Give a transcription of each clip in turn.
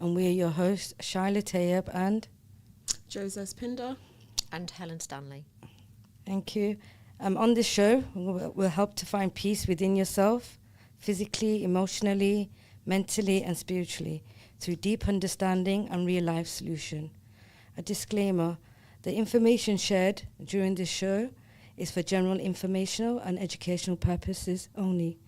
and we're your hosts, Shaila Tayyab and Joseph Pinder and Helen Stanley. Thank you. On this show, we'll help to find peace within yourself, physically, emotionally, mentally, and spiritually, through deep understanding and real-life solution. A disclaimer: the information shared during this show is for general informational and educational purposes only.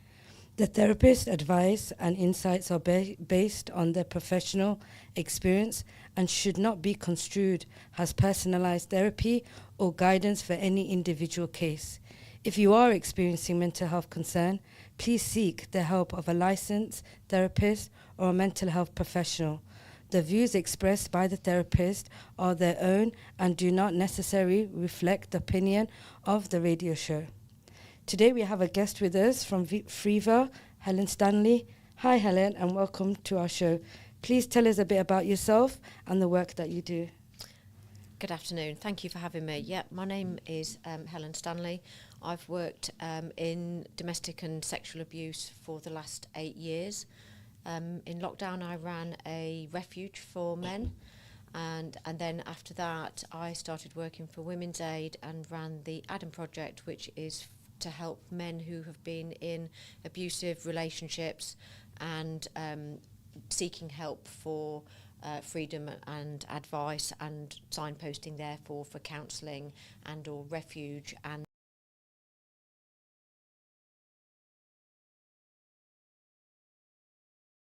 The therapist's advice and insights are based on their professional experience and should not be construed as personalized therapy or guidance for any individual case. If you are experiencing mental health concern, please seek the help of a licensed therapist or a mental health professional. The views expressed by the therapist are their own and do not necessarily reflect the opinion of the radio show. Today we have a guest with us from Freeva, Helen Stanley. Hi Helen, and welcome to our show. Please tell us a bit about yourself and the work that you do. Good afternoon. Thank you for having me. Yeah, my name is Helen Stanley. I've worked in domestic and sexual abuse for the last 8 years. In lockdown, I ran a refuge for men, and then after that, I started working for Women's Aid and ran the Adam Project, which is to help men who have been in abusive relationships and seeking help for freedom and advice, and signposting therefore for counselling and or refuge and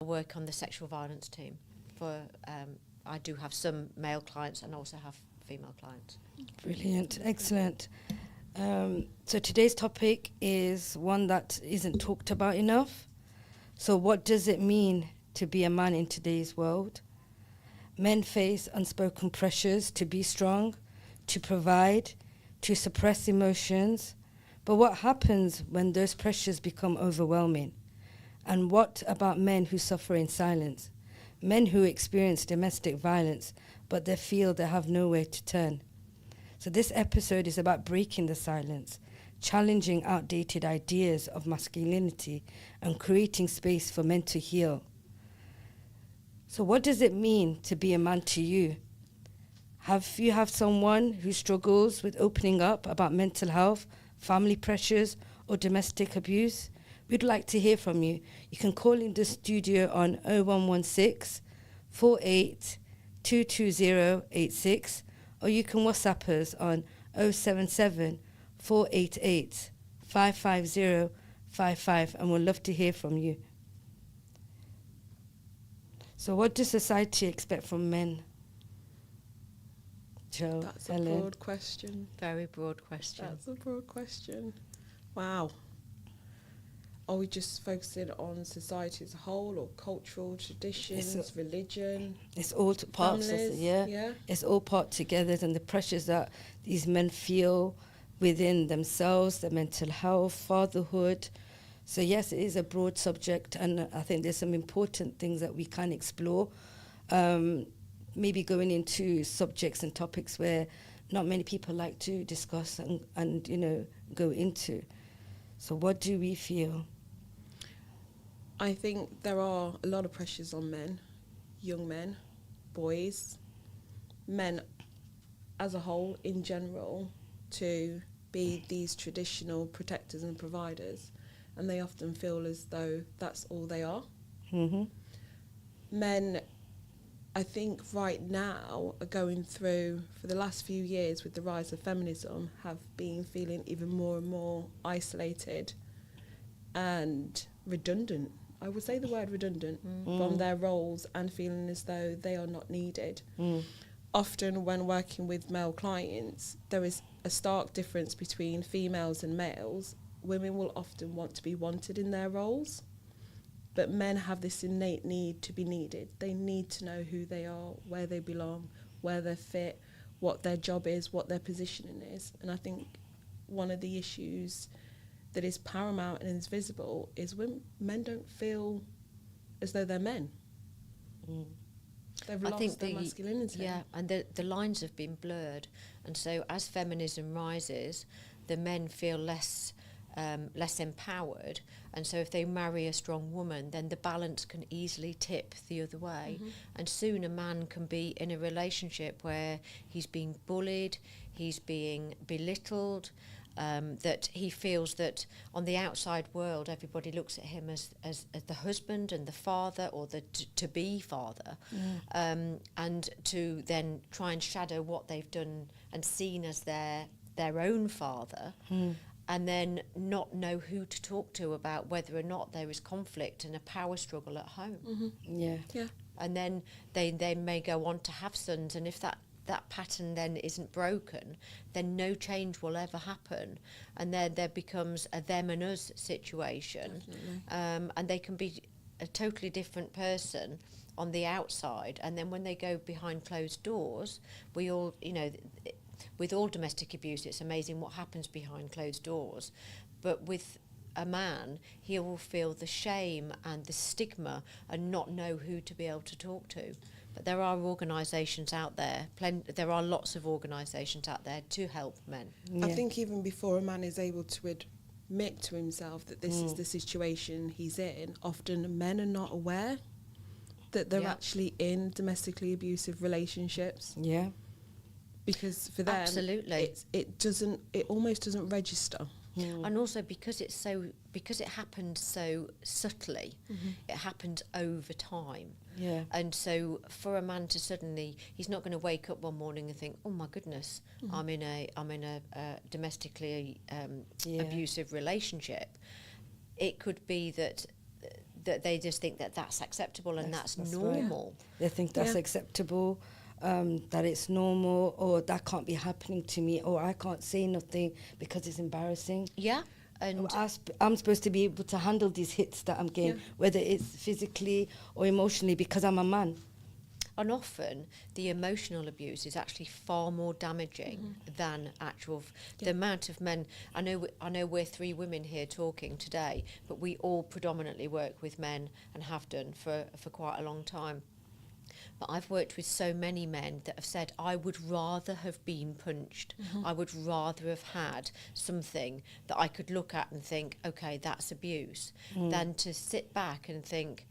work on the sexual violence team. For I do have some male clients and also have female clients. Brilliant, excellent. So today's topic is one that isn't talked about enough. So what does it mean to be a man in today's world? Men face unspoken pressures to be strong, to provide, to suppress emotions. But what happens when those pressures become overwhelming? And what about men who suffer in silence? Men who experience domestic violence, but they feel they have nowhere to turn. So this episode is about breaking the silence, challenging outdated ideas of masculinity, and creating space for men to heal. So what does it mean to be a man to you? Have you someone who struggles with opening up about mental health, family pressures, or domestic abuse? We'd like to hear from you. You can call in the studio on 0116 48 22086, or you can WhatsApp us on 077 488 55055, and we'll love to hear from you. So what does society expect from men? Joe, That's Helen. a broad question. Very broad question. That's a broad question. Wow. Are we just focusing on society as a whole, or cultural traditions, religion? It's all parts of it, yeah. It's all part together, and the pressures that these men feel within themselves, their mental health, fatherhood. So yes, it is a broad subject, and I think there's some important things that we can explore. Maybe going into subjects and topics where not many people like to discuss and go into. So what do we feel? I think there are a lot of pressures on men, young men, boys, men as a whole in general, to be these traditional protectors and providers, and they often feel as though that's all they are. Mm-hmm. Men, I think right now, are going through, for the last few years with the rise of feminism, have been feeling even more and more isolated and redundant. I would say the word redundant from their roles, and feeling as though they are not needed. Often when working with male clients, there is a stark difference between females and males. Women will often want to be wanted in their roles, but men have this innate need to be needed. They need to know who they are, where they belong, where they fit, what their job is, what their positioning is. And I think one of the issues that is paramount and is visible is when men don't feel as though they're men. They've lost their masculinity. Yeah, and the lines have been blurred. And so as feminism rises, the men feel less less empowered, and so if they marry a strong woman, then the balance can easily tip the other way, and soon a man can be in a relationship where he's being bullied, he's being belittled, that he feels that on the outside world everybody looks at him as the husband and the father, or the to-be father, and to then try and shadow what they've done and seen as their own father, and then not know who to talk to about whether or not there is conflict and a power struggle at home. Yeah. And then they may go on to have sons, and if that pattern then isn't broken, then no change will ever happen, and then there becomes a them and us situation. And they can be a totally different person on the outside, and then when they go behind closed doors, we all, with all domestic abuse, it's amazing what happens behind closed doors. But with a man, he will feel the shame and the stigma and not know who to be able to talk to. But there are organisations out there, there are lots of organisations out there to help men. I think even before a man is able to admit to himself that this is the situation he's in, often men are not aware that they're actually in domestically abusive relationships. Yeah. Because for them, absolutely, it almost doesn't register. And also because it happens so subtly, it happens over time. Yeah. And so for a man to suddenly, he's not going to wake up one morning and think, oh my goodness, I'm in a domestically abusive relationship. It could be that they just think that that's acceptable and that's normal. Right. They think that's acceptable. That it's normal, or that can't be happening to me, or I can't say nothing because it's embarrassing. Yeah. And I'm supposed to be able to handle these hits that I'm getting, whether it's physically or emotionally, because I'm a man. And often the emotional abuse is actually far more damaging than actual the amount of men. I know we're three women here talking today, but we all predominantly work with men and have done for quite a long time. But I've worked with so many men that have said, I would rather have been punched. I would rather have had something that I could look at and think, okay, that's abuse, than to sit back and think,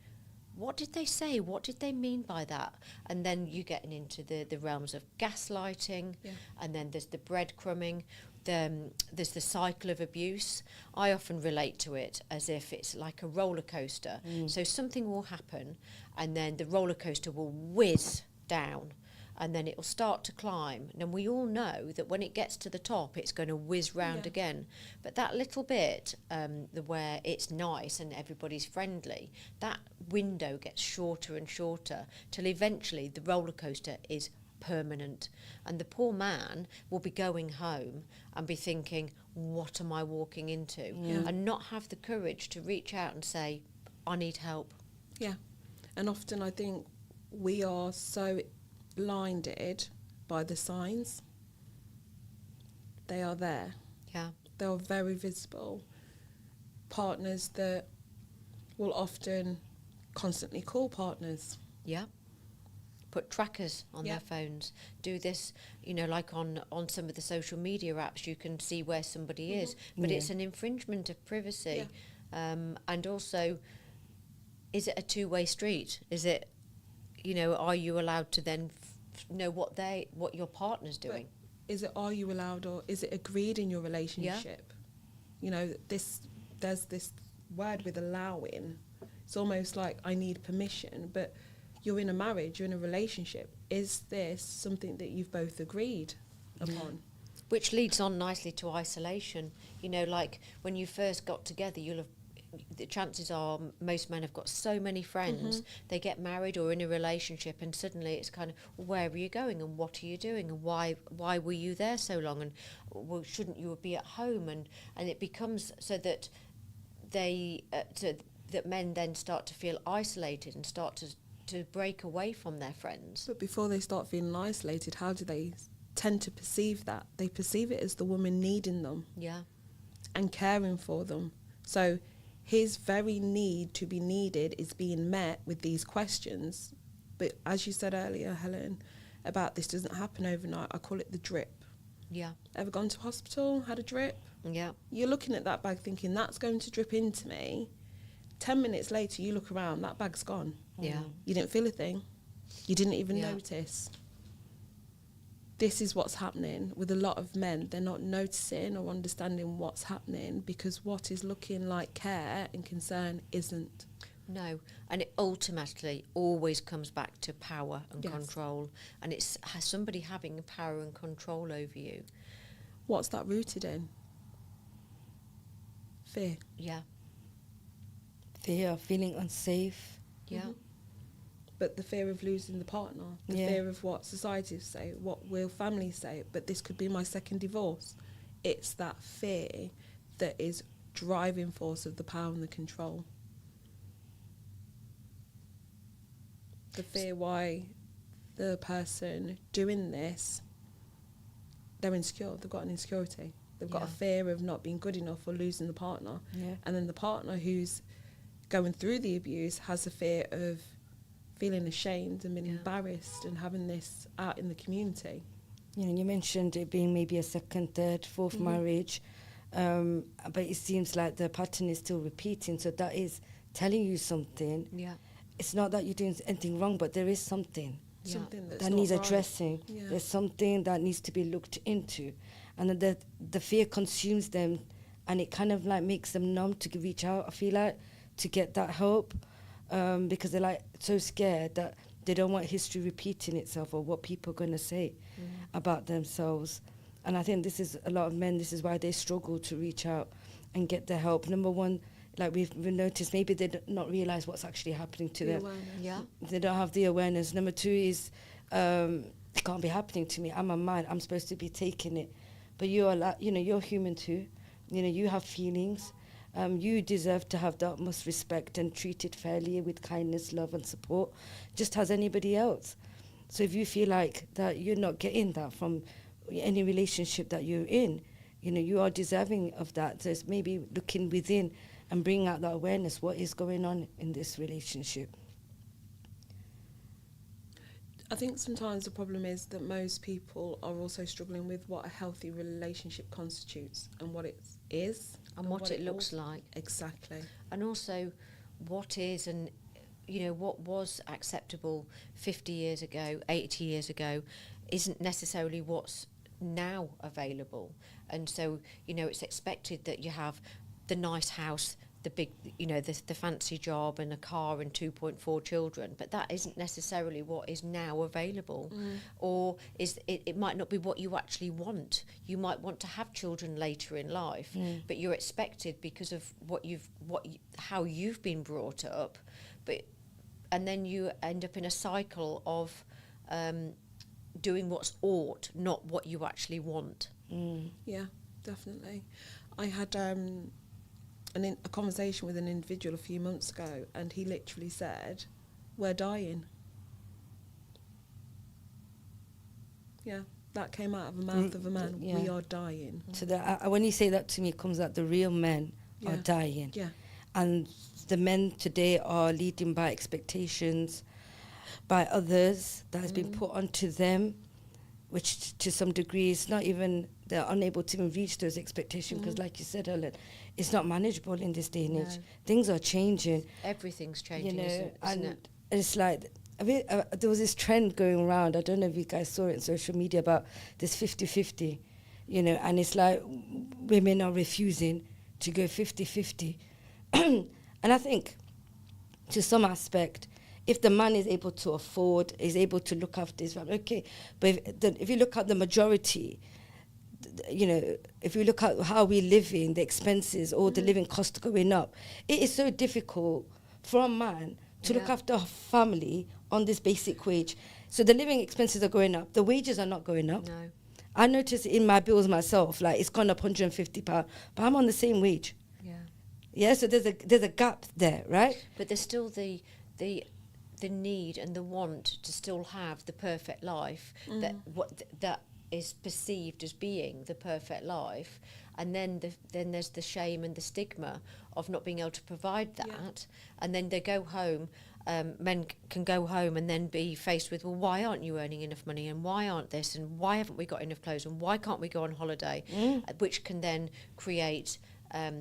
what did they say? What did they mean by that? And then you're getting into the realms of gaslighting, and then there's the breadcrumbing. There's the cycle of abuse. I often relate to it as if it's like a roller coaster. So something will happen, and then the roller coaster will whiz down, and then it will start to climb. And we all know that when it gets to the top, it's going to whiz round again. But that little bit, where it's nice and everybody's friendly, that window gets shorter and shorter till eventually the roller coaster is permanent, and the poor man will be going home and be thinking, what am I walking into? And not have the courage to reach out and say, I need help. And often I think we are so blinded by the signs. They are there. They are very visible. Partners that will often constantly call partners. Put trackers on their phones, do this, like on some of the social media apps, you can see where somebody is, but it's an infringement of privacy. And also, is it a two-way street? Is it, are you allowed to then know what your partner's doing? Are you allowed, or is it agreed in your relationship? There's this word with allowing. It's almost like I need permission, but you're in a marriage, you're in a relationship. Is this something that you've both agreed upon? Which leads on nicely to isolation. Like when you first got together, the chances are most men have got so many friends, they get married or in a relationship, and suddenly it's kind of, well, where are you going and what are you doing and why were you there so long, and well, shouldn't you be at home, and it becomes so that that men then start to feel isolated and start to break away from their friends. But before they start feeling isolated, how do they tend to perceive that? They perceive it as the woman needing them and caring for them. So his very need to be needed is being met with these questions. But as you said earlier, Helen, about this doesn't happen overnight, I call it the drip. Yeah. Ever gone to hospital, had a drip? Yeah. You're looking at that bag thinking, that's going to drip into me. 10 minutes later, you look around, that bag's gone. Yeah. You didn't feel a thing. You didn't even Yeah. notice. This is what's happening with a lot of men. They're not noticing or understanding what's happening because what is looking like care and concern isn't. No, and it ultimately always comes back to power and Yes. control, and it's somebody having power and control over you. What's that rooted in? Fear. Yeah, Fear, feeling unsafe. yeah, Mhm. But the fear of losing the partner, the Yeah. fear of what society will say, what will families say, but this could be my second divorce. It's that fear that is driving force of the power and the control. The fear why the person doing this, they're insecure, they've got an insecurity. They've got a Yeah. fear of not being good enough or losing the partner. Yeah. And then the partner who's going through the abuse has a fear of feeling ashamed and being Yeah. embarrassed and having this out in the community. You know, you mentioned it being maybe a second, third, fourth Mhm. marriage, but it seems like the pattern is still repeating. So that is telling you something. yeah, It's not that you're doing anything wrong, but there is something Yeah. Something that's that not needs right. addressing. Yeah. There's something that needs to be looked into, and then the fear consumes them, and it kind of like makes them numb to reach out. I feel like to get that help, because they're like so scared that they don't want history repeating itself or what people are going to say about themselves. And I think this is a lot of men. This is why they struggle to reach out and get the help. Number one, like we've noticed, maybe they don't not realize what's actually happening to The them. awareness. yeah, They don't have the awareness. Number two is it can't be happening to me. I'm a man. I'm supposed to be taking it, but you're human too. You know, you have feelings. You deserve to have the utmost respect and treated fairly with kindness, love, and support, just as anybody else. So if you feel like that you're not getting that from any relationship that you're in, you know, you are deserving of that. So it's maybe looking within and bringing out that awareness. What is going on in this relationship? I think sometimes the problem is that most people are also struggling with what a healthy relationship constitutes and what it is. and what it looks all- like, Exactly. and also what is and what was acceptable 50 years ago, 80 years ago, isn't necessarily what's now available. And so it's expected that you have the nice house, the big, the fancy job and a car and 2.4 children, but that isn't necessarily what is now available. Or it might not be what you actually want. You might want to have children later in life, but you're expected because of how you've been brought up, and then you end up in a cycle of doing what's ought, not what you actually want. Yeah, definitely. I had a conversation with an individual a few months ago, and he literally said, "We're dying." Yeah, that came out of the mouth of a man. Yeah. We are dying. So when you say that to me, it comes out the real men are Yeah. dying. Yeah. And the men today are leading by expectations, by others that has been put onto them, which to some degree is not even, they're unable to even reach those expectations because like you said, Ellen, it's not manageable in this day and age. No. Things are changing, Everything's you changing, know, isn't and it? it's like, there was this trend going around, I don't know if you guys saw it on social media, about this 50-50, and it's like women are refusing to go 50-50. And I think, to some aspect, if the man is able to afford, is able to look after his family, okay. But if you look at the majority, if you look at how we live in, the expenses, all the living costs going up, it is so difficult for a man to look Yeah. after a family on this basic wage. So the living expenses are going up. The wages are not going up. No. I notice in my bills myself, like it's gone up £150, but I'm on the same wage. Yeah. Yeah, so there's a gap there, right? But there's still the need and the want to still have the perfect life that is perceived as being the perfect life, and then there's the shame and the stigma of not being able to provide that, and then they go home men can go home and then be faced with, well, why aren't you earning enough money, and why aren't this, and why haven't we got enough clothes, and why can't we go on holiday, which can then create, a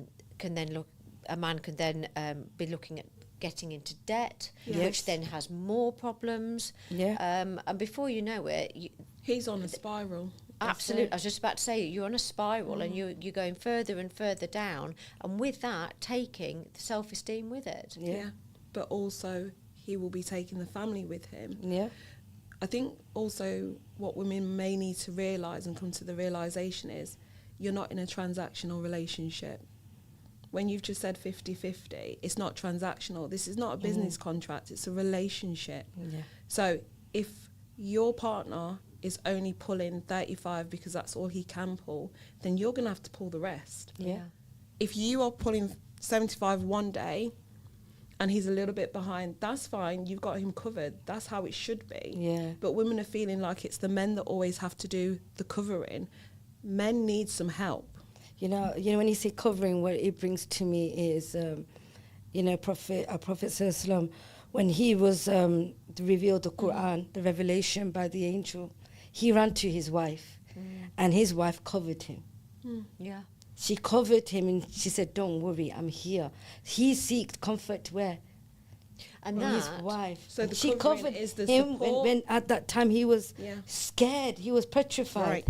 man can then be looking at getting into debt, which then has more problems. And before you know it, he's on a spiral. Absolutely. I was just about to say, you're on a spiral and you're going further and further down, and with that, taking the self-esteem with it. Yeah. But also, he will be taking the family with him. Yeah. I think also what women may need to realise and come to the realisation is you're not in a transactional relationship. When you've just said 50-50, it's not transactional. This is not a business contract, it's a relationship. Yeah. So if your partner is only pulling 35 because that's all he can pull, then you're going to have to pull the rest. Yeah. If you are pulling 75 one day and he's a little bit behind, that's fine. You've got him covered. That's how it should be. Yeah. But women are feeling like it's the men that always have to do the covering. Men need some help. You know, when you say covering, what it brings to me is, Prophet Sallallahu, when he was revealed the Quran, the revelation by the angel, he ran to his wife, and his wife covered him. Yeah. She covered him, and she said, "Don't worry, I'm here." He seeked comfort where? And From that, his wife. So the she covering covered is the him support. when at that time he was scared. He was petrified. Right.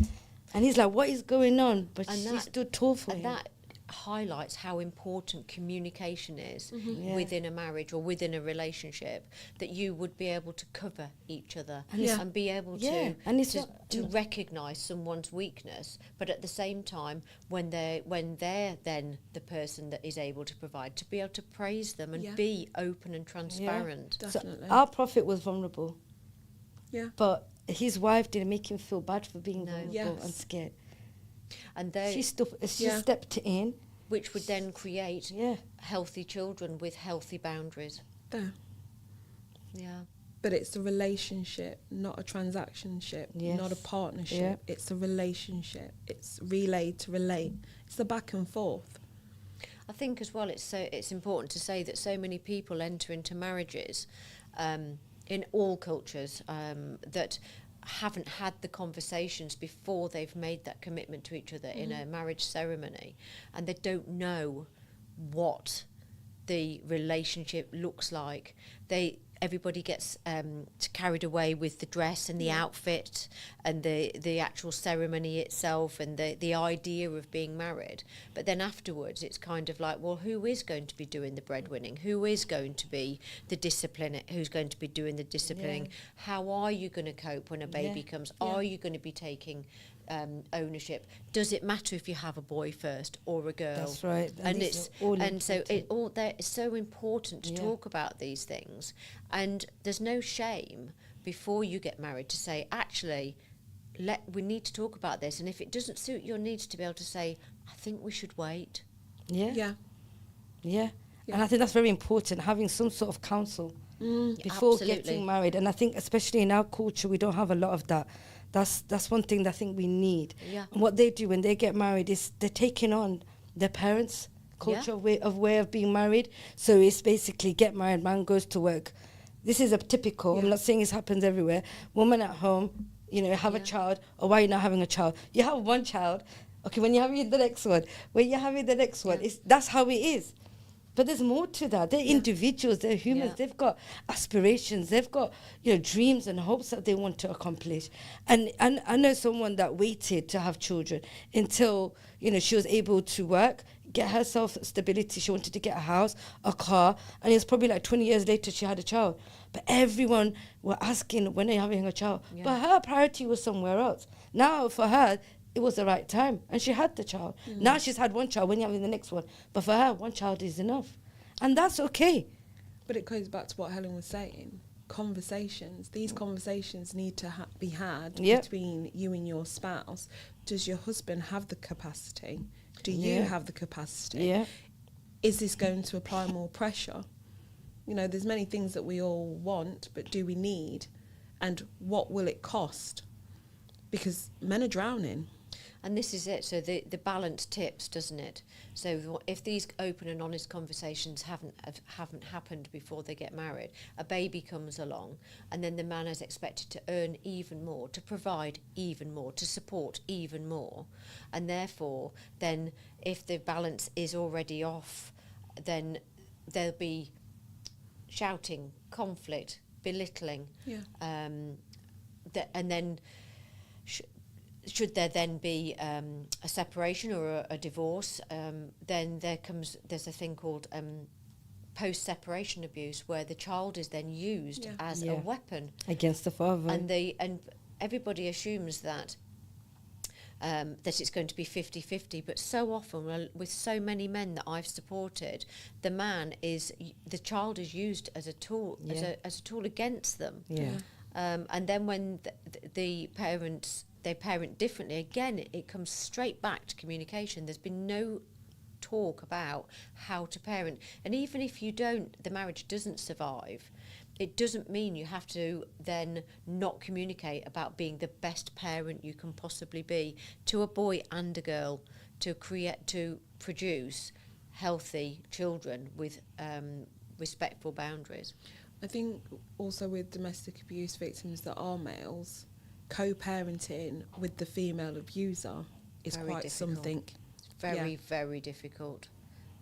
And he's like, "What is going on?" But And she that- stood tall for and him. that highlights how important communication is Yeah. within a marriage or within a relationship, that you would be able to cover each other Yeah. and be able Yeah, and it's to, not- to recognise someone's weakness, but at the same time, when they're then the person that is able to provide, to be able to praise them and Yeah. be open and transparent. Definitely. So our prophet was vulnerable, Yeah. but his wife didn't make him feel bad for being No. vulnerable Yes. and scared. And they, She Yeah. stepped in. which would then create Yeah. healthy children with healthy boundaries. There. Yeah. But it's a relationship, not a transactionship, Yes. not a partnership. Yeah. It's a relationship. It's relayed to relate. It's the back and forth. I think as well it's important to say that so many people enter into marriages in all cultures that haven't had the conversations before they've made that commitment to each other in a marriage ceremony, and they don't know what the relationship looks like. Everybody gets carried away with the dress and the outfit and the actual ceremony itself and the idea of being married. But then afterwards, it's kind of like, well, who is going to be doing the breadwinning? Who is going to be the discipline? Who's going to be doing the disciplining? Yeah. How are you going to cope when a baby comes? Are you going to be taking ownership? Does it matter if you have a boy first or a girl? That's right. And these it's are all so important. it all there is so important to talk about these things, and there's no shame before you get married to say, actually, we need to talk about this, and if it doesn't suit your needs, to be able to say, I think we should wait. Yeah. Yeah. And I think that's very important, having some sort of counsel before Absolutely. getting married. And I think especially in our culture, we don't have a lot of that. That's one thing that I think we need. Yeah. And what they do when they get married is they're taking on their parents' culture way of being married. So it's basically get married, man goes to work. This is a typical, I'm not saying this happens everywhere, woman at home, have a child, or why are you not having a child? You have one child, okay, when you're having the next one, that's how it is. But there's more to that. They're individuals, they're humans, they've got aspirations, they've got dreams and hopes that they want to accomplish. And I know someone that waited to have children until, she was able to work, get herself stability. She wanted to get a house, a car, and it was probably like 20 years later she had a child. But everyone were asking, when are you having a child? Yeah. But her priority was somewhere else. Now for her, it was the right time, and she had the child. Now she's had one child, when you're having the next one. But for her, one child is enough. And that's okay. But it goes back to what Helen was saying. Conversations. These conversations need to be had between you and your spouse. Does your husband have the capacity? Do you have the capacity? Yeah. Is this going to apply more pressure? There's many things that we all want, but do we need? And what will it cost? Because men are drowning. And this is it. So the balance tips, doesn't it? So if these open and honest conversations haven't happened before they get married, a baby comes along, and then the man is expected to earn even more, to provide even more, to support even more, and therefore, then if the balance is already off, then there'll be shouting, conflict, belittling, and then should there then be a separation or a divorce, then there's a thing called post-separation abuse, where the child is then used as a weapon against the father, and everybody assumes that it's going to be 50-50, but so often with so many men that I've supported, the child is used as a tool, as a tool against them. And then when the parents, they parent differently, again it comes straight back to communication. There's been no talk about how to parent, and even if the marriage doesn't survive, it doesn't mean you have to then not communicate about being the best parent you can possibly be to a boy and a girl, to produce healthy children with respectful boundaries. I think also with domestic abuse victims that are males, co-parenting with the female abuser is Very quite difficult. something. Very difficult.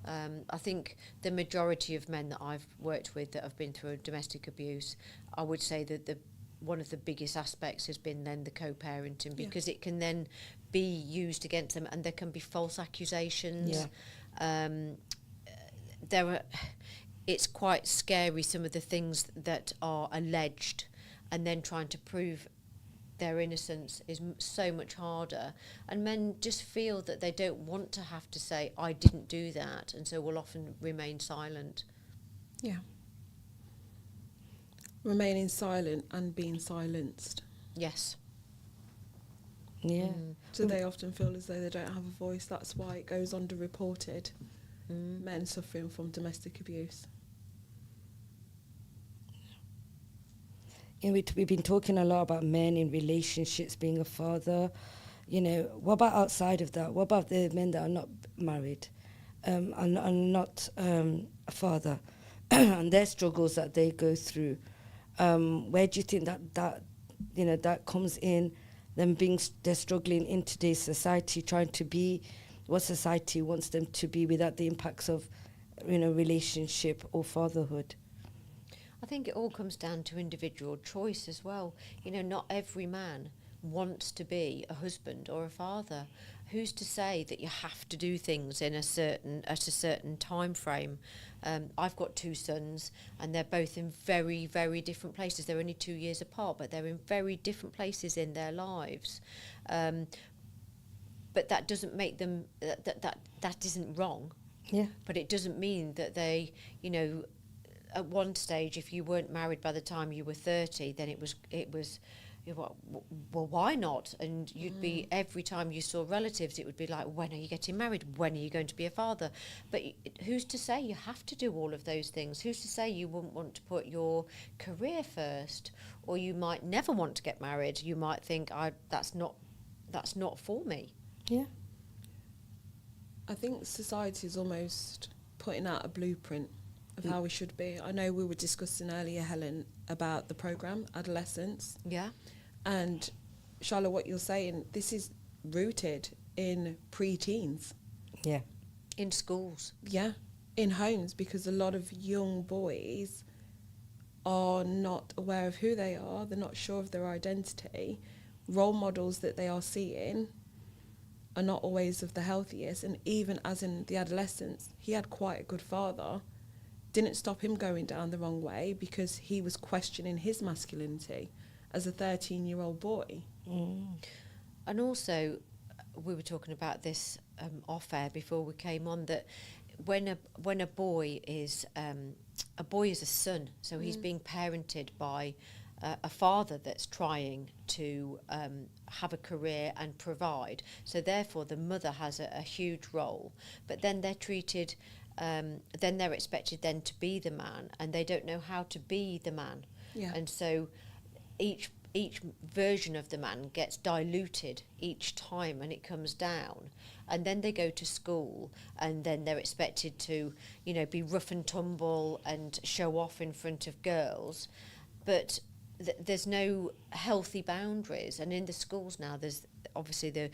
I think the majority of men that I've worked with that have been through domestic abuse, I would say that one of the biggest aspects has been then the co-parenting, because it can then be used against them, and there can be false accusations. It's quite scary, some of the things that are alleged, and then trying to prove their innocence is so much harder, and men just feel that they don't want to have to say I didn't do that, and so will often remain silent. Remaining silent and being silenced. Yes. So they often feel as though they don't have a voice. That's why it goes underreported. Men suffering from domestic abuse. We've been talking a lot about men in relationships, being a father. What about outside of that? What about the men that are not married, and not a father, and their struggles that they go through? Where do you think that comes in? Them they're struggling in today's society, trying to be what society wants them to be without the impacts of, relationship or fatherhood. I think it all comes down to individual choice as well. Not every man wants to be a husband or a father. Who's to say that you have to do things at a certain time frame? I've got 2 sons, and they're both in very, very different places. They're only 2 years apart, but they're in very different places in their lives. But that doesn't make them that isn't wrong. But it doesn't mean that they, at one stage, if you weren't married by the time you were 30, then it was well, why not? And you'd be, every time you saw relatives, it would be like, when are you getting married? When are you going to be a father? But who's to say you have to do all of those things? Who's to say you wouldn't want to put your career first? Or you might never want to get married. You might think, that's not for me. I think society is almost putting out a blueprint of how we should be. I know we were discussing earlier, Helen, about the programme, Adolescence. And Charlotte, what you're saying, this is rooted in pre-teens. In schools. In homes, because a lot of young boys are not aware of who they are, they're not sure of their identity. Role models that they are seeing are not always of the healthiest, and even as in the adolescence, he had quite a good father. Didn't stop him going down the wrong way, because he was questioning his masculinity as a 13-year-old boy. And also, we were talking about this off air before we came on, that when a boy is a son, so he's being parented by a father that's trying to have a career and provide. So therefore, the mother has a huge role, but then they're treated. Then they're expected then to be the man, and they don't know how to be the man. And so each version of the man gets diluted each time, and it comes down. And then they go to school, and then they're expected to, you know, be rough and tumble and show off in front of girls. But there's no healthy boundaries. And in the schools now, there's obviously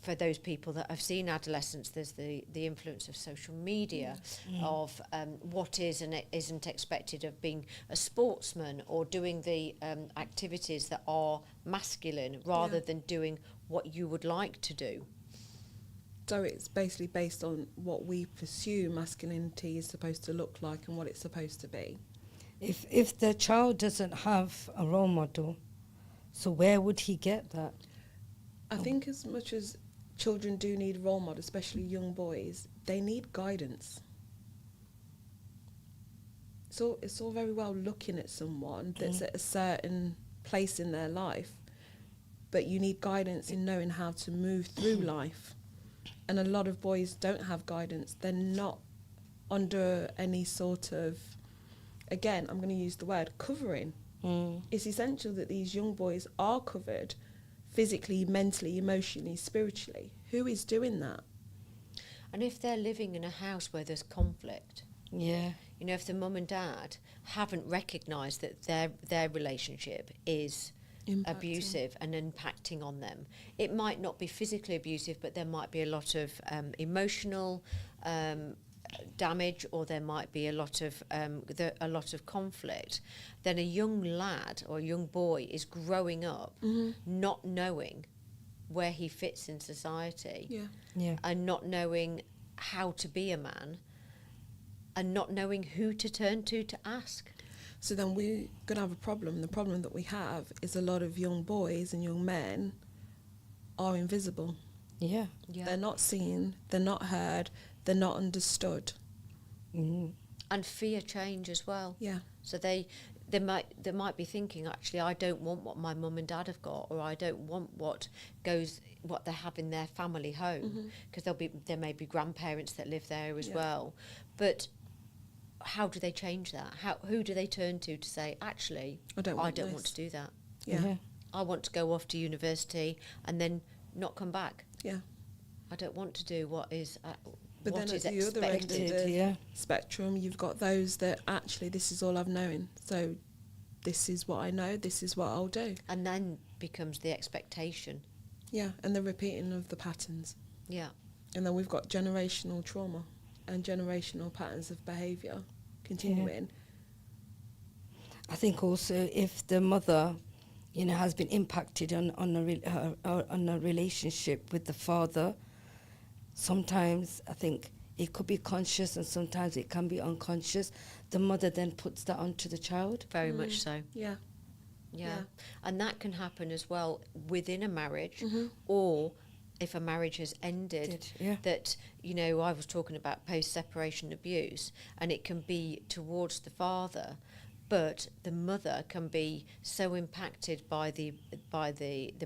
for those people that have seen adolescence, there's the influence of social media, of what is and isn't expected of being a sportsman, or doing the activities that are masculine rather than doing what you would like to do. So it's basically based on what we pursue masculinity is supposed to look like and what it's supposed to be. If the child doesn't have a role model, so where would he get that? I think as much as children do need role models, especially young boys, they need guidance. So it's all very well looking at someone that's at a certain place in their life, but you need guidance in knowing how to move through life. And a lot of boys don't have guidance. They're not under any sort of, again, I'm going to use the word covering. It's essential that these young boys are covered physically, mentally, emotionally, spiritually. Who is doing that? And if they're living in a house where there's conflict, Yeah. you know, if the mum and dad haven't recognised that their relationship is abusive and impacting on them, it might not be physically abusive, but there might be a lot of emotional damage, or there might be a lot of conflict. Then a young lad or a young boy is growing up not knowing where he fits in society, and not knowing how to be a man, and not knowing who to turn to ask. So then we're going to have a problem. The problem that we have is a lot of young boys and young men are invisible. Yeah. They're not seen, they're not heard, they're not understood. And fear change as well. Yeah. So they might be thinking, actually, I don't want what my mum and dad have got, or I don't want what they have in their family home, because there may be grandparents that live there as well. But how do they change that? Who do they turn to say, actually, I don't want to do that. Yeah. I want to go off to university and then not come back. Yeah. I don't want to do what is But what then is at the other end of expected. the spectrum, you've got those that actually, this is all I've known. So this is what I know, this is what I'll do. And then becomes the expectation. Yeah, and the repeating of the patterns. Yeah. And then we've got generational trauma and generational patterns of behaviour continuing. I think also if the mother, you know, has been impacted on a relationship with the father, sometimes I think it could be conscious and sometimes it can be unconscious. The mother then puts that onto the child. Very much so. Yeah. Yeah. And that can happen as well within a marriage, or if a marriage has ended, that, you know, I was talking about post-separation abuse, and it can be towards the father, but the mother can be so impacted by the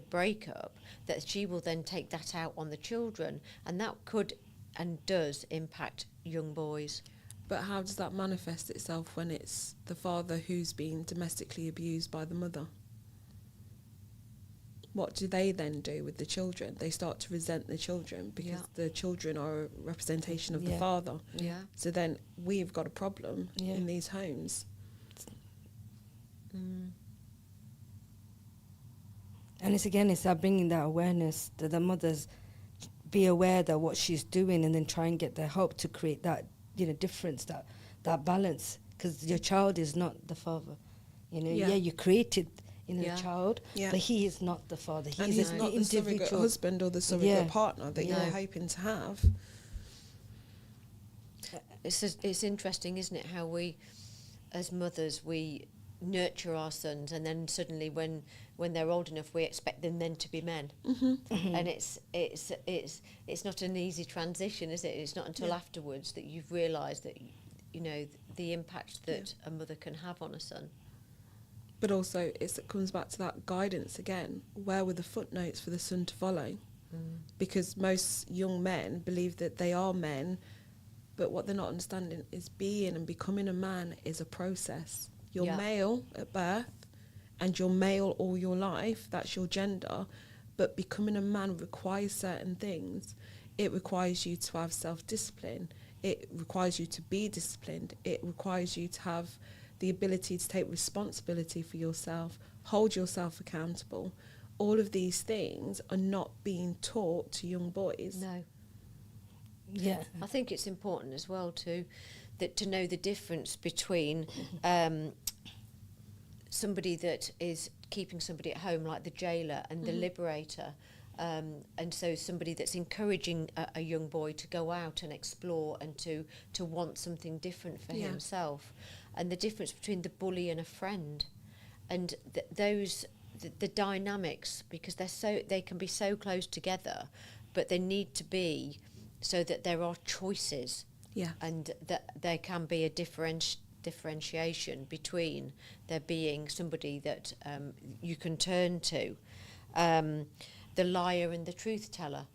breakup that she will then take that out on the children, and that could and does impact young boys. But how does that manifest itself when it's the father who's being domestically abused by the mother? What do they then do with the children? They start to resent the children because the children are a representation of the father. Yeah. So then we've got a problem in these homes. And it's that bringing that awareness that the mothers be aware that what she's doing, and then try and get their help to create that, you know, difference, that balance, because your child is not the father. You know, you created, you know, the child, but he is not the father. He's not the surrogate husband or the surrogate partner that you're hoping to have. It's interesting, isn't it, how we, as mothers, we nurture our sons, and then suddenly when they're old enough, we expect them then to be men. And it's not an easy transition, is it? It's not until afterwards that you've realised that, you know, the impact that a mother can have on a son. But also it comes back to that guidance again. Where were the footnotes for the son to follow? Because most young men believe that they are men, but what they're not understanding is being and becoming a man is a process. You're male at birth, and you're male all your life, that's your gender, but becoming a man requires certain things. It requires you to have self-discipline. It requires you to be disciplined. It requires you to have the ability to take responsibility for yourself, hold yourself accountable. All of these things are not being taught to young boys. No. Yeah. I think it's important as well to know the difference between somebody that is keeping somebody at home, like the jailer, and the liberator. And so somebody that's encouraging a young boy to go out and explore and to want something different for himself. And the difference between the bully and a friend. And the dynamics, because they can be so close together, but they need to be so that there are choices. Yeah. And that there can be a differentiation between there being somebody that you can turn to, the liar and the truth teller.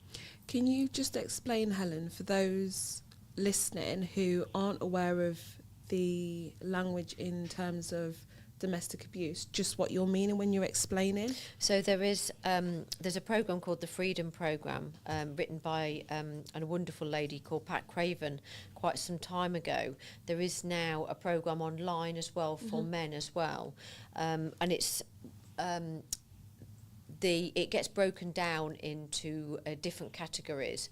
Can you just explain, Helen, for those listening who aren't aware of the language in terms of domestic abuse, just what you're meaning when you're explaining? So there's a program called the Freedom Program, written by a wonderful lady called Pat Craven quite some time ago. There is now a program online as well for men as well, and it's it gets broken down into different categories.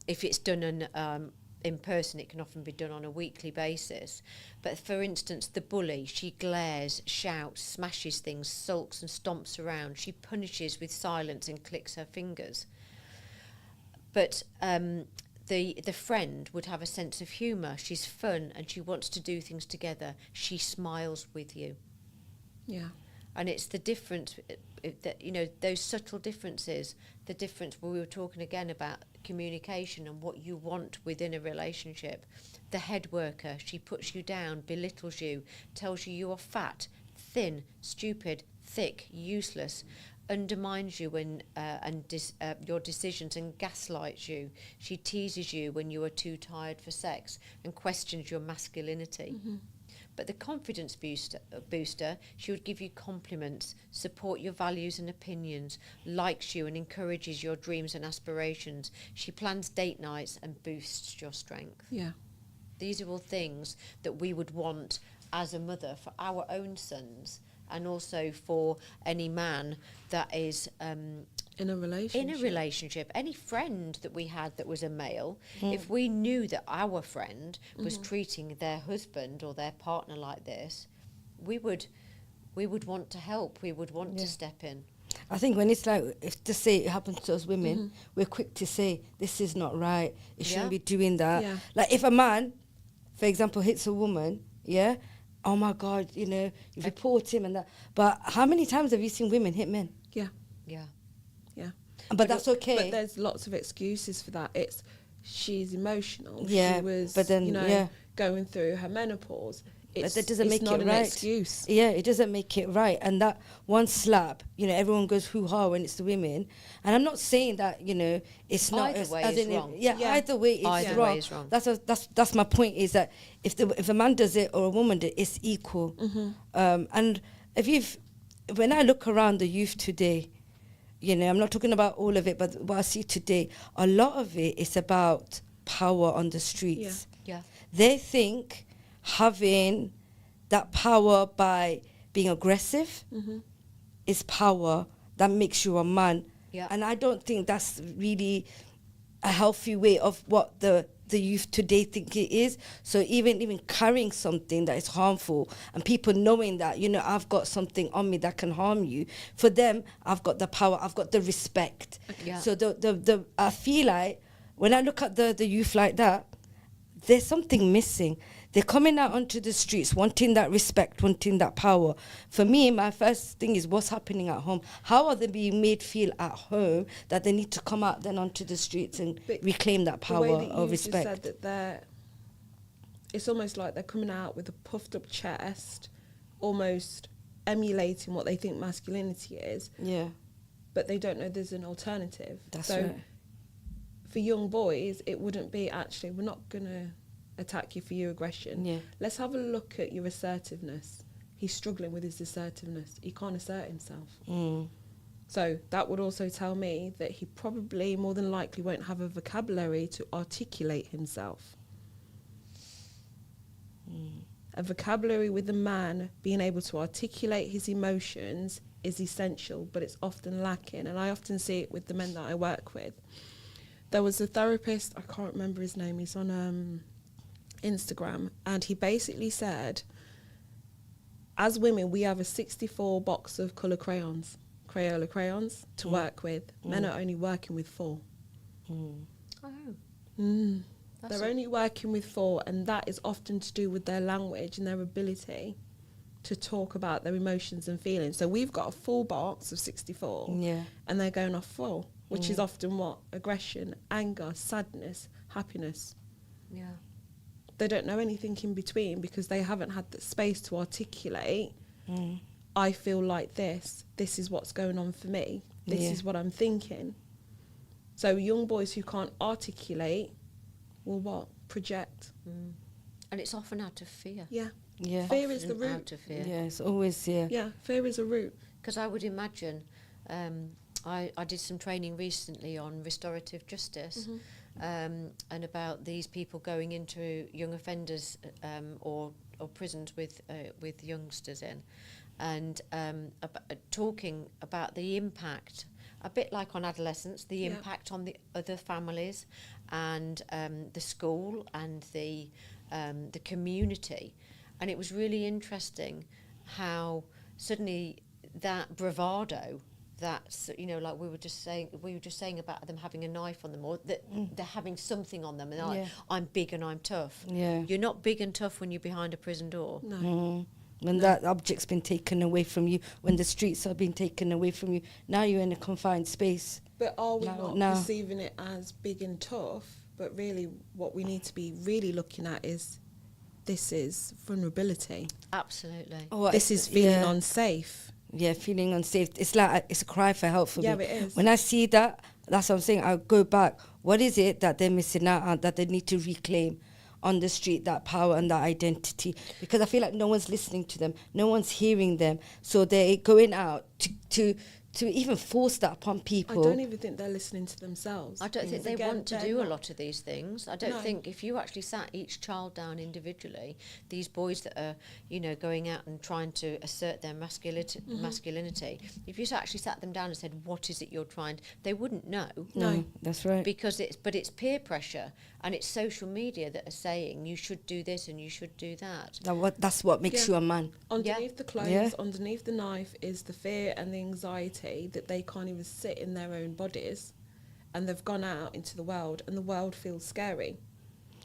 If it's done in person, it can often be done on a weekly basis. But for instance, the bully, she glares, shouts, smashes things, sulks and stomps around. She punishes with silence and clicks her fingers. But the friend would have a sense of humour. She's fun and she wants to do things together. She smiles with you. Yeah. And it's the difference, that, you know, those subtle differences, the difference where we were talking again about communication and what you want within a relationship. The head worker, she puts you down, belittles you, tells you you are fat, thin, stupid, thick, useless, undermines you your decisions and gaslights you. She teases you when you are too tired for sex and questions your masculinity. But the confidence booster, she would give you compliments, support your values and opinions, likes you and encourages your dreams and aspirations. She plans date nights and boosts your strength. Yeah. These are all things that we would want as a mother for our own sons, and also for any man that is in a relationship. Any friend that we had that was a male, if we knew that our friend was treating their husband or their partner like this, we would want to help. We would want to step in. I think when it's like, if to say it happens to us women, we're quick to say, this is not right, you shouldn't be doing that. Yeah. Like if a man, for example, hits a woman, oh my God, you know, you report him and that. But how many times have you seen women hit men? Yeah. Yeah. Yeah. But that's okay. But there's lots of excuses for that. It's she's emotional. Yeah, she was, but then, going through her menopause. But that doesn't make not it an right. excuse. Yeah, it doesn't make it right. And that one slap, you know, everyone goes hoo-ha when it's the women. And I'm not saying that, you know, it's not Either way is wrong. Either way is Either wrong. way is wrong. That's my point, is that if a man does it or a woman does it, it's equal. And when I look around the youth today, you know, I'm not talking about all of it, but what I see today, a lot of it is about power on the streets. Yeah. They think having that power by being aggressive is power that makes you a man. Yeah. And I don't think that's really a healthy way of what the youth today think it is. So even carrying something that is harmful and people knowing that, you know, I've got something on me that can harm you, for them, I've got the power, I've got the respect. Yeah. So I feel like when I look at the youth like that, there's something missing. They're coming out onto the streets wanting that respect, wanting that power. For me, my first thing is what's happening at home. How are they being made feel at home that they need to come out then onto the streets and reclaim that power or respect? Just said that it's almost like they're coming out with a puffed up chest, almost emulating what they think masculinity is. Yeah. But they don't know there's an alternative. That's so right. For young boys, it wouldn't be, actually, we're not going to attack you for your aggression. Yeah. Let's have a look at your assertiveness. he's struggling with his assertiveness. He can't assert himself. Mm. So that would also tell me that he probably more than likely won't have a vocabulary to articulate himself. A vocabulary with a man being able to articulate his emotions is essential, but it's often lacking. And I often see it with the men that I work with. There was a therapist, I can't remember his name, he's on Instagram, and he basically said, as women, we have a 64 box of colour crayons, Crayola crayons, to work with. Men are only working with 4. Oh. They're only working with 4, and that is often to do with their language and their ability to talk about their emotions and feelings. So we've got a full box of 64, and they're going off full, which is often what? Aggression, anger, sadness, happiness. Yeah. They don't know anything in between because they haven't had the space to articulate, I feel like this is what's going on for me, this is what I'm thinking. So young boys who can't articulate will what? Project. And it's often out of fear. Yeah. Yeah. Fear Often is the root. out of fear. Yeah, it's always, Yeah, fear is a root. Because I would imagine, I did some training recently on restorative justice, and about these people going into young offenders or prisons with youngsters in, and talking about the impact, a bit like on adolescents, the impact on the other families and the school and the community. And it was really interesting how suddenly that bravado, that's, you know, like we were just saying about them having a knife on them, or that they're having something on them, and they're like, I'm big and I'm tough. Yeah. You're not big and tough when you're behind a prison door. No. When that object's been taken away from you, when the streets are being taken away from you, now you're in a confined space. But are we not perceiving it as big and tough? But really what we need to be really looking at is, this is vulnerability. Absolutely. Oh, This is feeling unsafe. Yeah, feeling unsafe. It's like it's a cry for help for me. Yeah, it is. When I see that, that's what I'm saying. I'll go back. What is it that they're missing out on, that they need to reclaim on the street, that power and that identity? Because I feel like no one's listening to them. No one's hearing them. So they're going out to even force that upon people. I don't even think they're listening to themselves. I don't think they want to do a lot of these things. I don't think if you actually sat each child down individually, these boys that are, you know, going out and trying to assert their masculinity, if you actually sat them down and said, what is it you're trying, they wouldn't know. No, that's right. Because it's peer pressure and it's social media that are saying you should do this and you should do that. That's what makes you a man. Underneath the clothes, underneath the knife is the fear and the anxiety that they can't even sit in their own bodies, and they've gone out into the world and the world feels scary.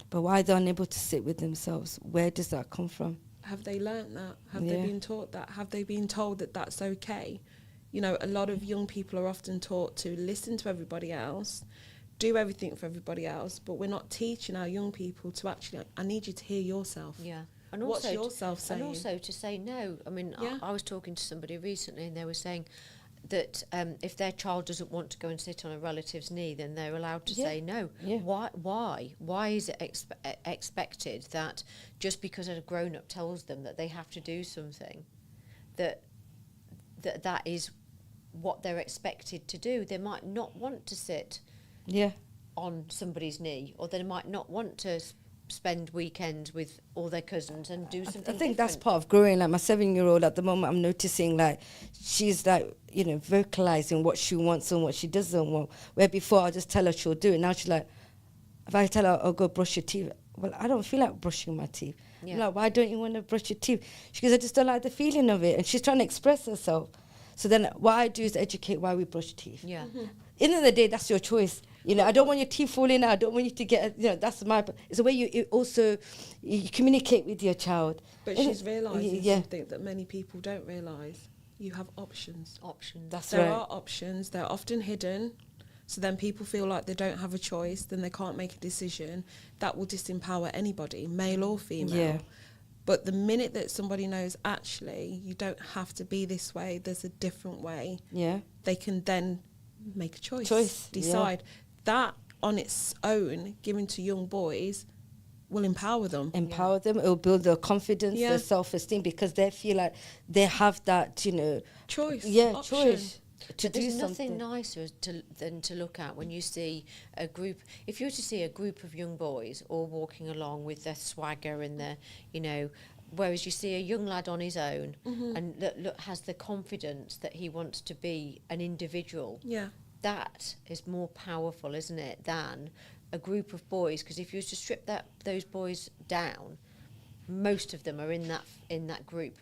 But why they're unable to sit with themselves? Where does that come from? Have they learnt that? Have they been taught that? Have they been told that that's okay? You know, a lot of young people are often taught to listen to everybody else, do everything for everybody else, but we're not teaching our young people to actually, I need you to hear yourself. Yeah. And also what's yourself saying? And also to say no. I mean, I was talking to somebody recently and they were saying that if their child doesn't want to go and sit on a relative's knee, then they're allowed to say no. Yeah. Why is it expected that just because a grown-up tells them that they have to do something, that is what they're expected to do? They might not want to sit on somebody's knee, or they might not want to spend weekends with all their cousins and do something I think different. that's part of growing. Like my 7-year-old at the moment, I'm noticing like she's like, you know, vocalizing what she wants and what she doesn't want. Where before I just tell her she'll do it. Now she's like, if I tell her, oh, go brush your teeth. Well, I don't feel like brushing my teeth. Yeah. I'm like, why don't you want to brush your teeth? She goes, I just don't like the feeling of it. And she's trying to express herself. So then what I do is educate why we brush teeth. Yeah. Mm-hmm. End of the day, that's your choice. You know, I don't want your teeth falling out. I don't want you to get, you know, that's my, it's the way you communicate with your child. But she's realising something that many people don't realise. You have options. There are options. They're often hidden. So then people feel like they don't have a choice. Then they can't make a decision. That will disempower anybody, male or female. Yeah. But the minute that somebody knows, actually, you don't have to be this way, there's a different way. Yeah. They can then make a choice. Decide. That on its own, given to young boys, will empower them. Them. It will build their confidence, Yeah. their self-esteem, because they feel like they have that, Choice. choice to But do there's something. nothing nicer than to look at when you see a group. If you were to see a group of young boys all walking along with their swagger and their, whereas you see a young lad on his own and look has the confidence that he wants to be an individual. Yeah. That is more powerful, isn't it, than a group of boys? Because if you were to strip those boys down, most of them are in that group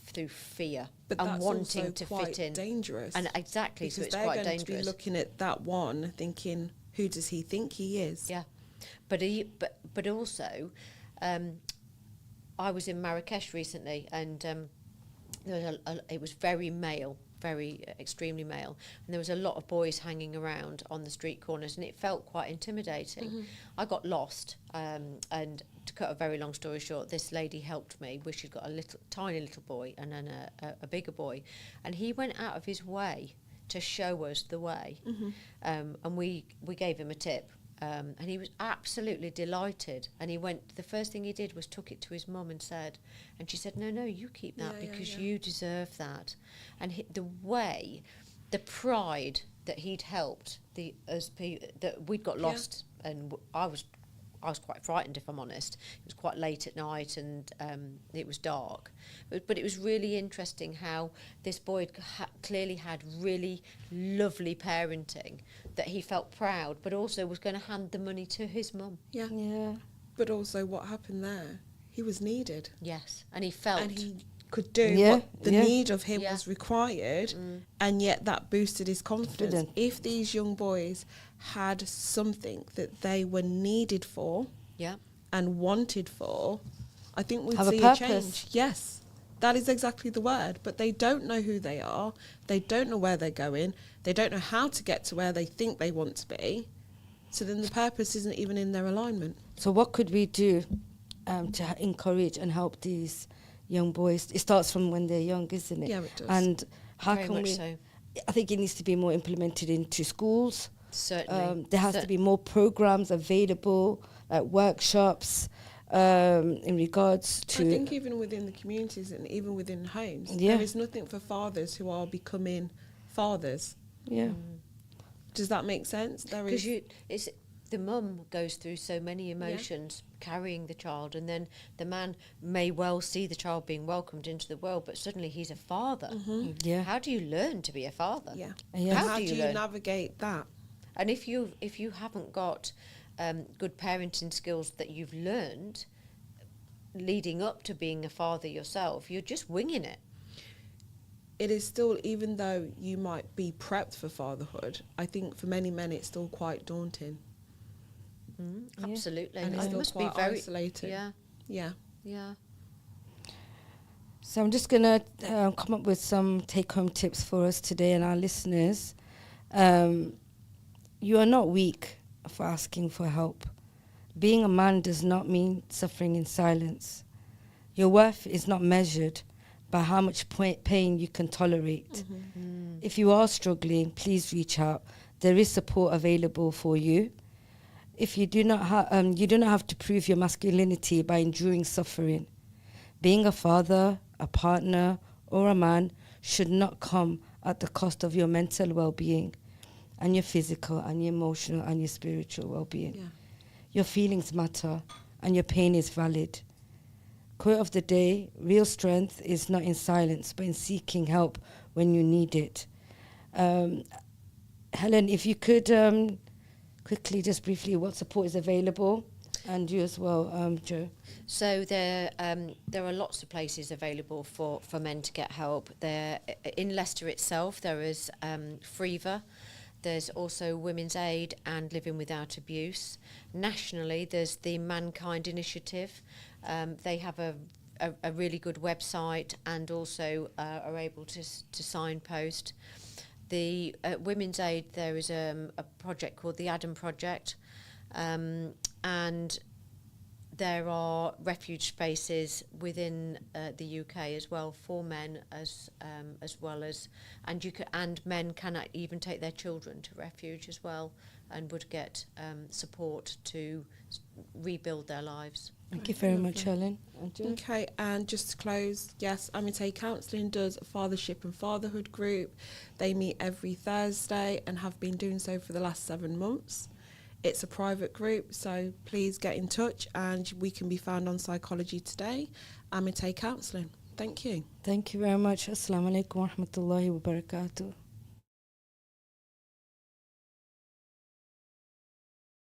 through fear But and that's wanting also to quite fit in. dangerous. And exactly, so because it's they're quite going to be dangerous. looking at that one, thinking, who does he think he is? Yeah, but also, I was in Marrakesh recently, and there was it was very male, very extremely male, and there was a lot of boys hanging around on the street corners, and it felt quite intimidating. I got lost, and to cut a very long story short, this lady helped me, where she'd got a tiny little boy and then a bigger boy, and he went out of his way to show us the way, and we gave him a tip. And he was absolutely delighted, and the first thing he did was took it to his mum and she said, no, you keep that because you deserve that. And the pride that he'd helped that we'd got lost, and I was quite frightened, if I'm honest. It was quite late at night, and it was dark. But it was really interesting how this boy clearly had really lovely parenting, that he felt proud, but also was going to hand the money to his mum. Yeah. Yeah. But also what happened there, he was needed. Yes, and he felt... And he could do what the need of him was required, and yet that boosted his confidence. If these young boys had something that they were needed for and wanted for, I think we'd see a change. Yes, that is exactly the word. But they don't know who they are. They don't know where they're going. They don't know how to get to where they think they want to be. So then the purpose isn't even in their alignment. So what could we do to encourage and help these young boys? It starts from when they're young, isn't it? Yeah, it does. And how Very can much we... so. I think it needs to be more implemented into schools. Certainly. There has to be more programs available, like workshops, in regards to... I think even within the communities and even within homes, there is nothing for fathers who are becoming fathers. Yeah. Does that make sense? Because the mum goes through so many emotions carrying the child, and then the man may well see the child being welcomed into the world, but suddenly he's a father. Yeah. How do you learn to be a father? Yeah. How do you learn? Navigate that? And if you haven't got good parenting skills that you've learned leading up to being a father yourself, you're just winging it. It is still, even though you might be prepped for fatherhood, I think for many men it's still quite daunting. Absolutely. And it's It still must quite be very isolating. Yeah. So I'm just going to come up with some take-home tips for us today and our listeners. You are not weak for asking for help. Being a man does not mean suffering in silence. Your worth is not measured by how much pain you can tolerate. If you are struggling, please reach out. There is support available for you. If you do not have to prove your masculinity by enduring suffering. Being a father, a partner, or a man should not come at the cost of your mental well-being and your physical and your emotional and your spiritual well-being. Yeah. Your feelings matter and your pain is valid. Quote of the day: real strength is not in silence, but in seeking help when you need it. Helen, if you could quickly, just briefly, what support is available, and you as well, Joe. So there are lots of places available for men to get help. There in Leicester itself, there is Freeva. There's also Women's Aid and Living Without Abuse. Nationally, there's the Mankind Initiative. They have a really good website and also are able to signpost. The Women's Aid, there is a project called the Adam Project, and there are refuge spaces within the UK as well for men, as well as, and men can even take their children to refuge as well, and would get support to rebuild their lives. Thank you very much, Helen. Okay, and just to close, yes, Amite Counselling does a fathership and fatherhood group. They meet every Thursday and have been doing so for the last 7 months. It's a private group, so please get in touch, and we can be found on Psychology Today, Amite Counselling. Thank you. Thank you very much. Assalamu alaikum wa rahmatullahi wa barakatuh.